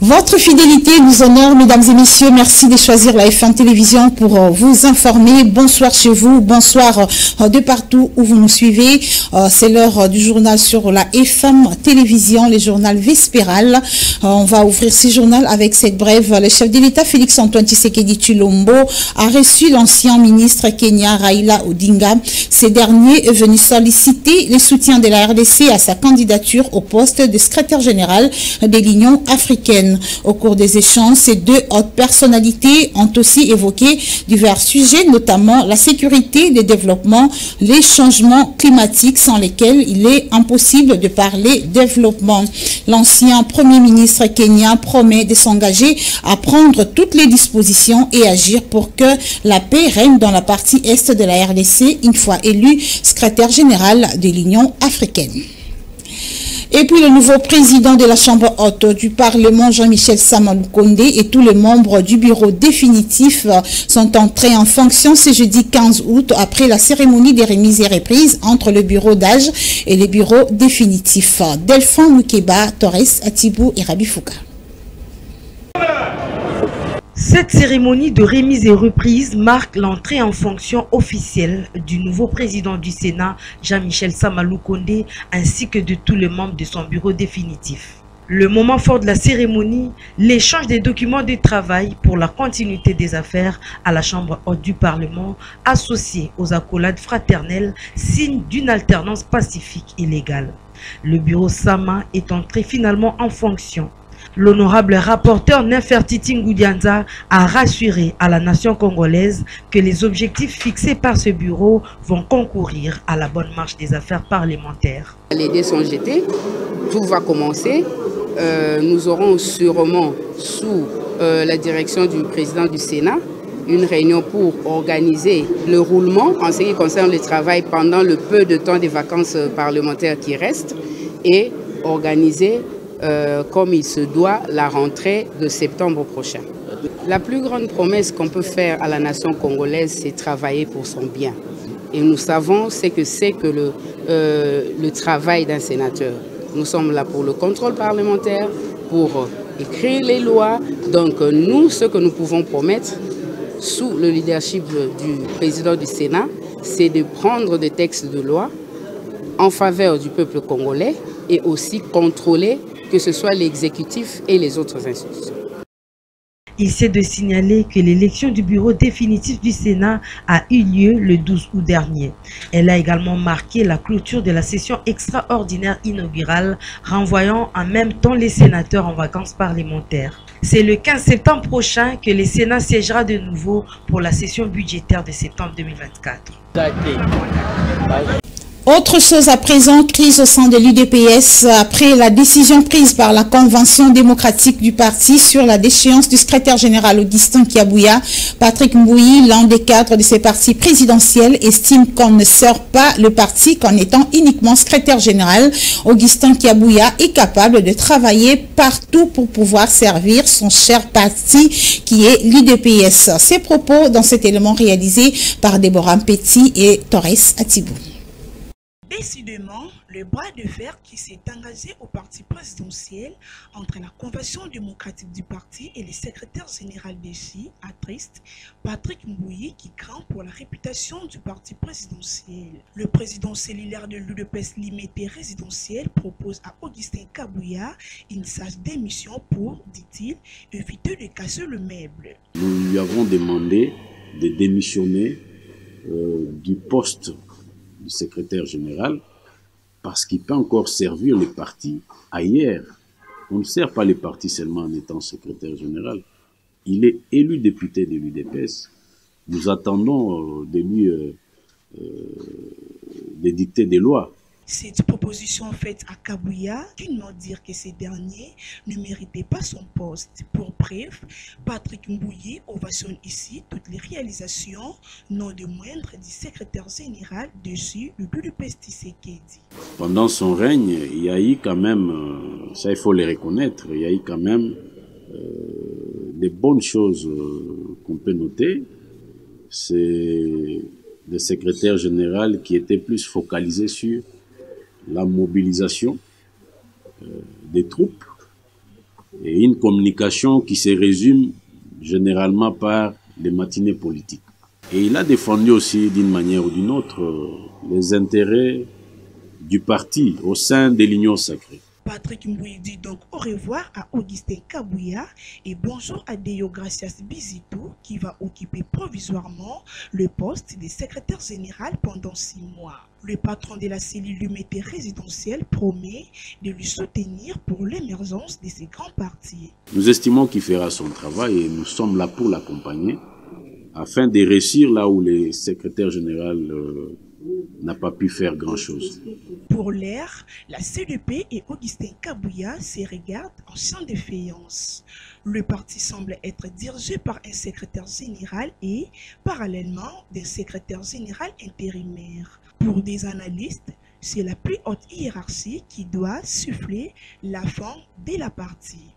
Votre fidélité nous honore, mesdames et messieurs. Merci de choisir la FM Télévision pour vous informer. Bonsoir chez vous, bonsoir de partout où vous nous suivez. C'est l'heure du journal sur la FM Télévision, le journal Vespéral. On va ouvrir ce journal avec cette brève. Le chef de l'État, Félix-Antoine Tshisekedi Tshilombo, a reçu l'ancien ministre Kenya Raila Odinga. Ce dernier est venu solliciter le soutien de la RDC à sa candidature au poste de secrétaire général de l'Union africaine. Au cours des échanges, ces deux hautes personnalités ont aussi évoqué divers sujets, notamment la sécurité, le développement, les changements climatiques sans lesquels il est impossible de parler développement. L'ancien Premier ministre kenyan promet de s'engager à prendre toutes les dispositions et agir pour que la paix règne dans la partie est de la RDC une fois élu secrétaire général de l'Union africaine. Et puis le nouveau président de la Chambre haute du Parlement, Jean-Michel Sama Lukonde, et tous les membres du bureau définitif sont entrés en fonction ce jeudi 15 août après la cérémonie des remises et reprises entre le bureau d'âge et les bureaux définitifs. Delphine Mukeba, Torres Atibou et Rabi Fouka. Cette cérémonie de remise et reprise marque l'entrée en fonction officielle du nouveau président du Sénat, Jean-Michel Sama Lukonde, ainsi que de tous les membres de son bureau définitif. Le moment fort de la cérémonie, l'échange des documents de travail pour la continuité des affaires à la Chambre haute du Parlement, associés aux accolades fraternelles, signe d'une alternance pacifique et légale. Le bureau Sama est entré finalement en fonction. L'honorable rapporteur Nefertiti Ngoudianza a rassuré à la nation congolaise que les objectifs fixés par ce bureau vont concourir à la bonne marche des affaires parlementaires. Les dés sont jetés, tout va commencer. Nous aurons sûrement, sous la direction du président du Sénat, une réunion pour organiser le roulement en ce qui concerne le travail pendant le peu de temps des vacances parlementaires qui restent et organiser comme il se doit, la rentrée de septembre prochain. La plus grande promesse qu'on peut faire à la nation congolaise, c'est travailler pour son bien. Et nous savons ce que c'est que le travail d'un sénateur. Nous sommes là pour le contrôle parlementaire, pour écrire les lois. Donc nous, ce que nous pouvons promettre, sous le leadership du président du Sénat, c'est de prendre des textes de loi en faveur du peuple congolais et aussi contrôler que ce soit l'exécutif et les autres institutions. Il s'est de signaler que l'élection du bureau définitif du Sénat a eu lieu le 12 août dernier. Elle a également marqué la clôture de la session extraordinaire inaugurale, renvoyant en même temps les sénateurs en vacances parlementaires. C'est le 15 septembre prochain que le Sénat siégera de nouveau pour la session budgétaire de septembre 2024. Autre chose à présent, crise au sein de l'UDPS après la décision prise par la Convention démocratique du parti sur la déchéance du secrétaire général Augustin Kiabouya. Patrick Mbouyi, l'un des cadres de ces partis présidentiels, estime qu'on ne sert pas le parti qu'en étant uniquement secrétaire général. Augustin Kiabouya est capable de travailler partout pour pouvoir servir son cher parti qui est l'UDPS. Ces propos dans cet élément réalisé par Déborah Mpeti et Torres Atibou. Décidément, le bras de fer qui s'est engagé au parti présidentiel entre la Convention démocratique du parti et le secrétaire général d'ECI est triste. Patrick Mbouyi qui craint pour la réputation du parti présidentiel. Le président cellulaire de l'UDPS limité résidentiel propose à Augustin Kabouya une sage démission pour, dit-il, éviter de casser le meuble. Nous lui avons demandé de démissionner du poste du secrétaire général parce qu'il peut encore servir le parti ailleurs. On ne sert pas le parti seulement en étant secrétaire général. Il est élu député de l'UDPS. Nous attendons de lui d'édicter des lois. Cette proposition faite à Kabouya, dûment dire que ce dernier ne méritait pas son poste. Pour preuve, Patrick Mbouyi ovationne ici toutes les réalisations, non de moindre, du secrétaire général dessus le l'UDPS Tshisekedi. Pendant son règne, il y a eu quand même, ça il faut le reconnaître, il y a eu quand même des bonnes choses qu'on peut noter. C'est le secrétaire général qui était plus focalisé sur la mobilisation des troupes et une communication qui se résume généralement par les matinées politiques. Et il a défendu aussi d'une manière ou d'une autre les intérêts du parti au sein de l'Union sacrée. Patrick Mbouy dit donc au revoir à Augustin Kabouya et bonjour à Deogracias Bizito qui va occuper provisoirement le poste de secrétaire général pendant 6 mois. Le patron de la cellule l'unité résidentielle promet de lui soutenir pour l'émergence de ces grands partis. Nous estimons qu'il fera son travail et nous sommes là pour l'accompagner afin de réussir là où le secrétaire général n'a pas pu faire grand-chose. Pour l'air, la CDP et Augustin Kabouya se regardent en champ de faïence. Le parti semble être dirigé par un secrétaire général et, parallèlement, d'un secrétaire général intérimaire. Pour des analystes, c'est la plus haute hiérarchie qui doit souffler la fin de la partie.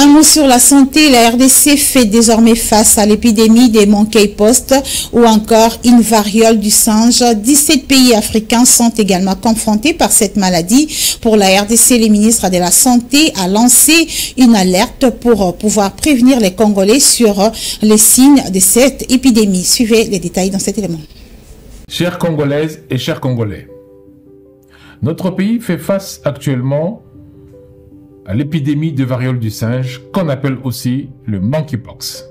Un mot sur la santé, la RDC fait désormais face à l'épidémie des monkeypox ou encore une variole du singe. 17 pays africains sont également confrontés par cette maladie. Pour la RDC, le ministre de la Santé a lancé une alerte pour pouvoir prévenir les Congolais sur les signes de cette épidémie. Suivez les détails dans cet élément. Chères Congolaises et chers Congolais, notre pays fait face actuellement à l'épidémie de variole du singe, qu'on appelle aussi le monkeypox.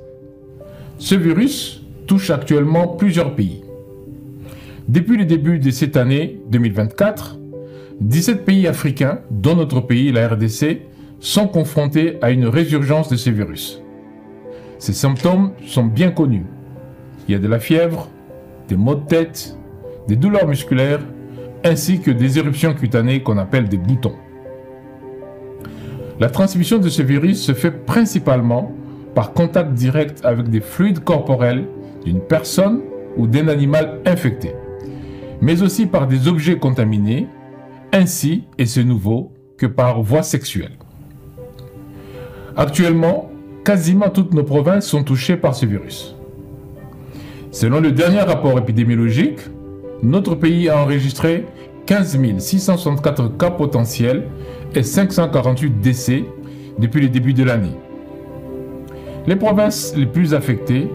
Ce virus touche actuellement plusieurs pays. Depuis le début de cette année 2024, 17 pays africains, dont notre pays, la RDC, sont confrontés à une résurgence de ce virus. Ces symptômes sont bien connus. Il y a de la fièvre, des maux de tête, des douleurs musculaires, ainsi que des éruptions cutanées qu'on appelle des boutons. La transmission de ce virus se fait principalement par contact direct avec des fluides corporels d'une personne ou d'un animal infecté, mais aussi par des objets contaminés, ainsi, et c'est nouveau, que par voie sexuelle. Actuellement, quasiment toutes nos provinces sont touchées par ce virus. Selon le dernier rapport épidémiologique, notre pays a enregistré 15 664 cas potentiels et 548 décès depuis le début de l'année. Les provinces les plus affectées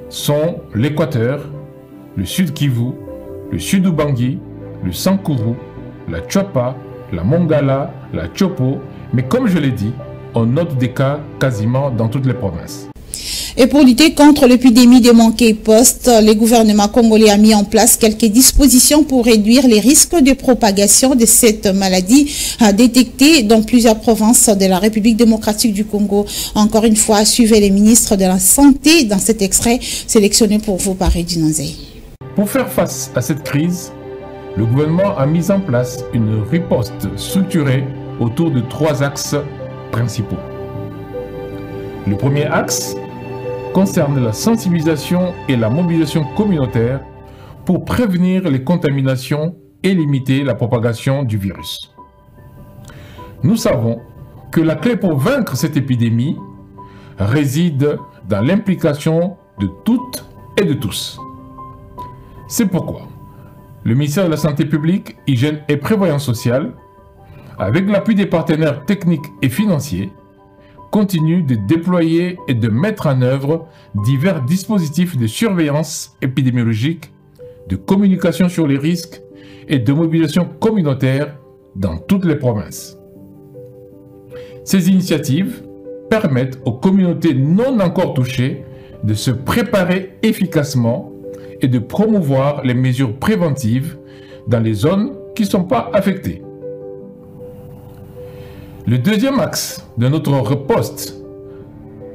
sont l'Équateur, le Sud Kivu, le Sud Ubangi, le Sankuru, la Tchopa, la Mongala, la Tchopo, mais comme je l'ai dit, on note des cas quasiment dans toutes les provinces. Et pour lutter contre l'épidémie de monkeypox, le gouvernement congolais a mis en place quelques dispositions pour réduire les risques de propagation de cette maladie détectée dans plusieurs provinces de la République démocratique du Congo. Encore une fois, suivez les ministres de la Santé dans cet extrait sélectionné pour vous par Edinonzé. Pour faire face à cette crise, le gouvernement a mis en place une riposte structurée autour de 3 axes principaux. Le premier axe concerne la sensibilisation et la mobilisation communautaire pour prévenir les contaminations et limiter la propagation du virus. Nous savons que la clé pour vaincre cette épidémie réside dans l'implication de toutes et de tous. C'est pourquoi le ministère de la Santé publique, Hygiène et Prévoyance sociale, avec l'appui des partenaires techniques et financiers, continue de déployer et de mettre en œuvre divers dispositifs de surveillance épidémiologique, de communication sur les risques et de mobilisation communautaire dans toutes les provinces. Ces initiatives permettent aux communautés non encore touchées de se préparer efficacement et de promouvoir les mesures préventives dans les zones qui ne sont pas affectées. Le deuxième axe de notre riposte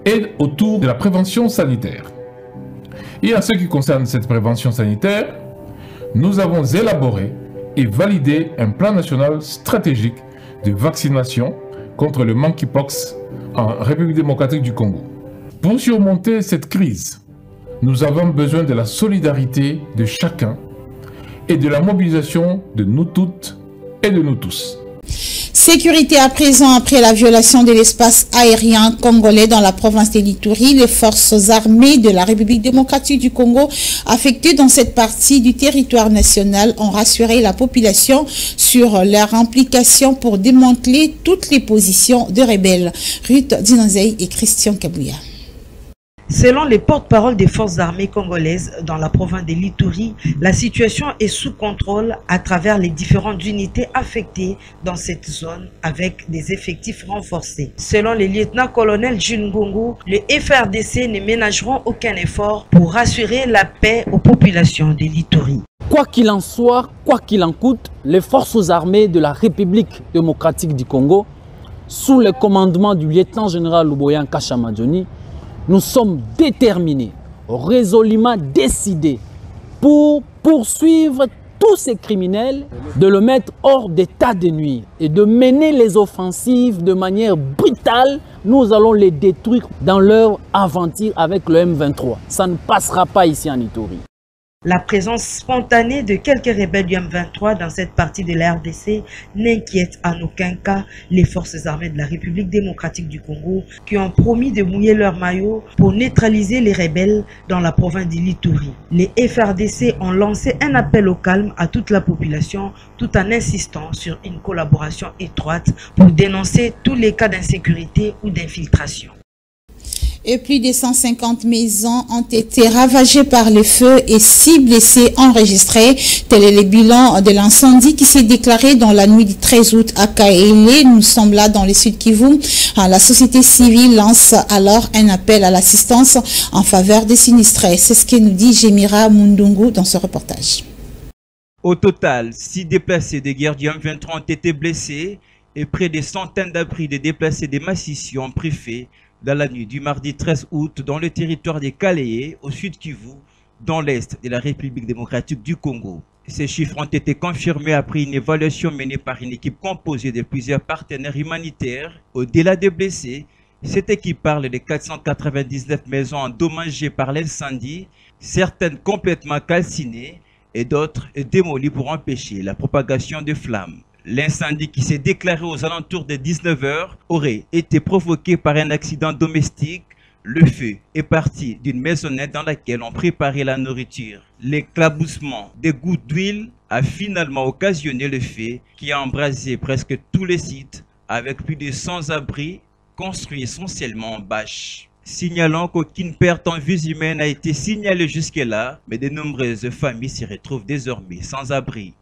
est autour de la prévention sanitaire. Et en ce qui concerne cette prévention sanitaire, nous avons élaboré et validé un plan national stratégique de vaccination contre le monkeypox en République démocratique du Congo. Pour surmonter cette crise, nous avons besoin de la solidarité de chacun et de la mobilisation de nous toutes et de nous tous. Sécurité à présent, après la violation de l'espace aérien congolais dans la province de l'Ituri, les forces armées de la République démocratique du Congo affectées dans cette partie du territoire national ont rassuré la population sur leur implication pour démanteler toutes les positions de rebelles. Ruth Dinanzei et Christian Kabouya. Selon les porte-parole des forces armées congolaises dans la province de l'Ituri, la situation est sous contrôle à travers les différentes unités affectées dans cette zone avec des effectifs renforcés. Selon le lieutenant-colonel Jules Ngongo, les FRDC ne ménageront aucun effort pour rassurer la paix aux populations de l'Ituri. Quoi qu'il en soit, quoi qu'il en coûte, les forces armées de la République démocratique du Congo, sous le commandement du lieutenant-général Luboyan Kashamadjoni, nous sommes déterminés, résolument décidés pour poursuivre tous ces criminels, de le mettre hors d'état de nuire et de mener les offensives de manière brutale. Nous allons les détruire dans leur aventure avec le M23. Ça ne passera pas ici en Ituri. La présence spontanée de quelques rebelles du M23 dans cette partie de la RDC n'inquiète en aucun cas les forces armées de la République démocratique du Congo qui ont promis de mouiller leur maillot pour neutraliser les rebelles dans la province de l'Ituri. Les FRDC ont lancé un appel au calme à toute la population tout en insistant sur une collaboration étroite pour dénoncer tous les cas d'insécurité ou d'infiltration. Et plus de 150 maisons ont été ravagées par le feu et 6 blessés enregistrés. Tel est le bilan de l'incendie qui s'est déclaré dans la nuit du 13 août à Kaélé. Nous sommes là dans le sud Kivu. La société civile lance alors un appel à l'assistance en faveur des sinistrés. C'est ce que nous dit Jemira Mundungu dans ce reportage. Au total, 6 déplacés de guerre du M23 ont été blessés et près de centaines d'abris de déplacés des Massissi ont pris feu dans la nuit du mardi 13 août dans le territoire des Kaléé, au sud Kivu, dans l'est de la République démocratique du Congo. Ces chiffres ont été confirmés après une évaluation menée par une équipe composée de plusieurs partenaires humanitaires. Au-delà des blessés, cette équipe parle de 499 maisons endommagées par l'incendie, certaines complètement calcinées et d'autres démolies pour empêcher la propagation de flammes. L'incendie qui s'est déclaré aux alentours de 19 h aurait été provoqué par un accident domestique. Le feu est parti d'une maisonnette dans laquelle on préparait la nourriture. L'éclaboussement des gouttes d'huile a finalement occasionné le feu qui a embrasé presque tous les sites avec plus de 100 abris construits essentiellement en bâche. Signalons qu'aucune perte en vies humaines n'a été signalée jusque-là, mais de nombreuses familles s'y retrouvent désormais sans abri.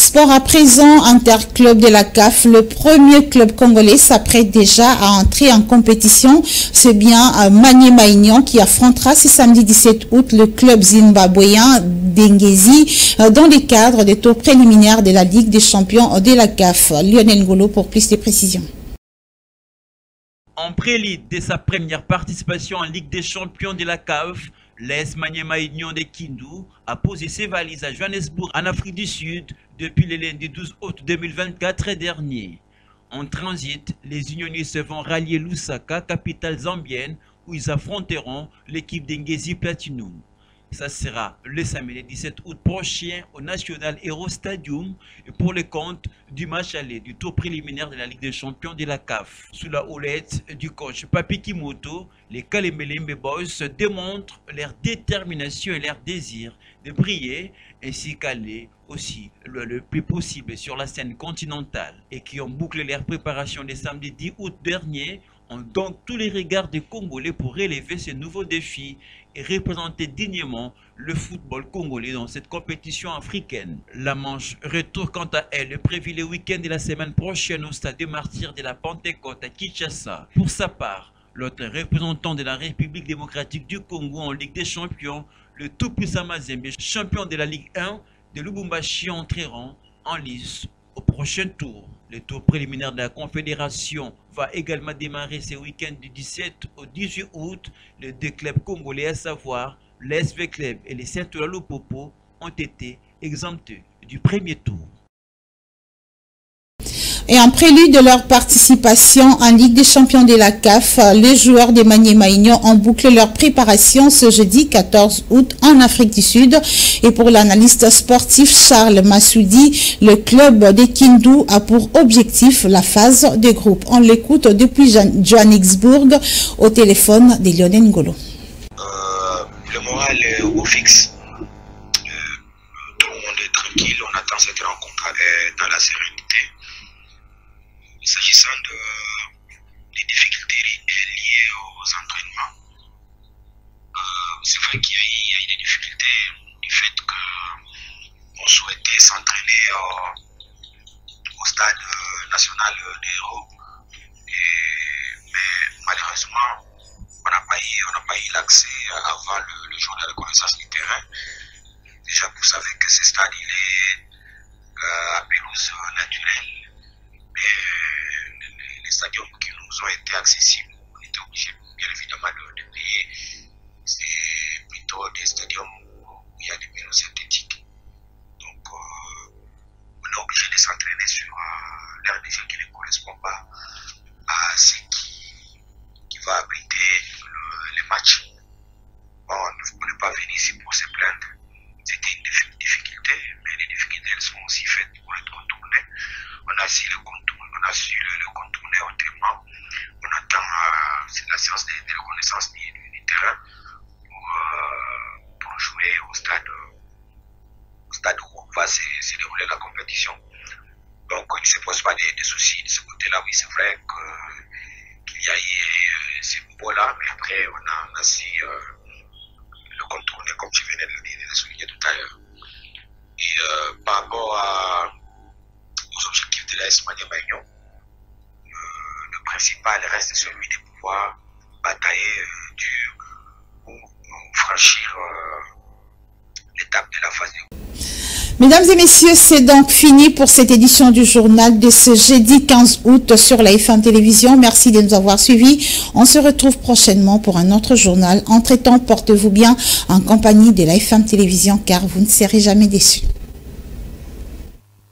Sport à présent, Interclub de la CAF, le premier club congolais s'apprête déjà à entrer en compétition. C'est bien Maniema Union qui affrontera ce samedi 17 août le club zimbabwéen d'Engezi dans le cadre des tours préliminaires de la Ligue des champions de la CAF. Lionel Ngolo pour plus de précisions. En prélude de sa première participation en Ligue des champions de la CAF, l'AS Maniema Union de Kindu a posé ses valises à Johannesburg en Afrique du Sud depuis le lundi 12 août 2024 dernier. En transit, les unionistes vont rallier Lusaka, capitale zambienne, où ils affronteront l'équipe d'Engezi Platinum. Ça sera le samedi 17 août prochain au National Hero Stadium et pour le compte du match aller du tour préliminaire de la Ligue des champions de la CAF. Sous la houlette du coach Papi Kimoto, les Kalemelembe Boys démontrent leur détermination et leur désir de briller ainsi qu'aller aussi le plus possible sur la scène continentale et qui ont bouclé leur préparation le samedi 10 août dernier ont donc tous les regards des Congolais pour relever ce nouveau défi et représenter dignement le football congolais dans cette compétition africaine. La manche retour quant à elle est prévue le week-end de la semaine prochaine au stade des Martyrs de la Pentecôte à Kinshasa. Pour sa part, l'autre représentant de la République démocratique du Congo en Ligue des champions, le tout-puissant Mazembe, champion de la Ligue 1 de Lubumbashi, entreront en lice au prochain tour. Le tour préliminaire de la Confédération va également démarrer ce week-end du 17 au 18 août. Les deux clubs congolais, à savoir l'SV Club et les Saint-Oula Lupopo, ont été exemptés du premier tour. Et en prélude de leur participation en Ligue des champions de la CAF, les joueurs des Maniema Union ont bouclé leur préparation ce jeudi 14 août en Afrique du Sud. Et pour l'analyste sportif Charles Massoudi, le club de Kindu a pour objectif la phase de groupe. On l'écoute depuis Johannesburg au téléphone de Lionel Ngolo. Le moral est au fixe. Tout le monde est tranquille, on attend cette rencontre dans la sérénité. S'agissant des difficultés liées aux entraînements, c'est vrai qu'il y a eu des difficultés du fait qu'on souhaitait s'entraîner au stade national des héros, mais malheureusement on n'a pas eu l'accès avant le jour de la reconnaissance du terrain. Déjà vous savez que ce stade il est à pelouse naturelle, mais les stadiums qui nous ont été accessibles, on était obligés bien évidemment de payer. C'est plutôt des stadiums où il y a des pelouses synthétiques. Donc on est obligé de s'entraîner sur l'air de jeu qui ne correspond pas à ce qui va abriter les matchs. Bon, on n'est pas venu ici pour se plaindre. C'était une difficulté, mais les difficultés elles sont aussi faites pour être contournées. On a su le contourner autrement. On attend la séance de reconnaissance du terrain pour jouer au stade où va se dérouler la compétition. Donc il ne se pose pas de soucis de ce côté-là. Oui, c'est vrai qu'il y a eu ces mots-là, mais après on a su le contourner comme je venais de le souligner tout à l'heure. Et par rapport aux objectifs de l'AS Maniema Union, le principal reste celui de pouvoir batailler dur ou franchir l'étape de la phase de groupe. Mesdames et messieurs, c'est donc fini pour cette édition du journal de ce jeudi 15 août sur la F1 Télévision. Merci de nous avoir suivis. On se retrouve prochainement pour un autre journal. Entre-temps, portez-vous bien en compagnie de la F1 Télévision car vous ne serez jamais déçus.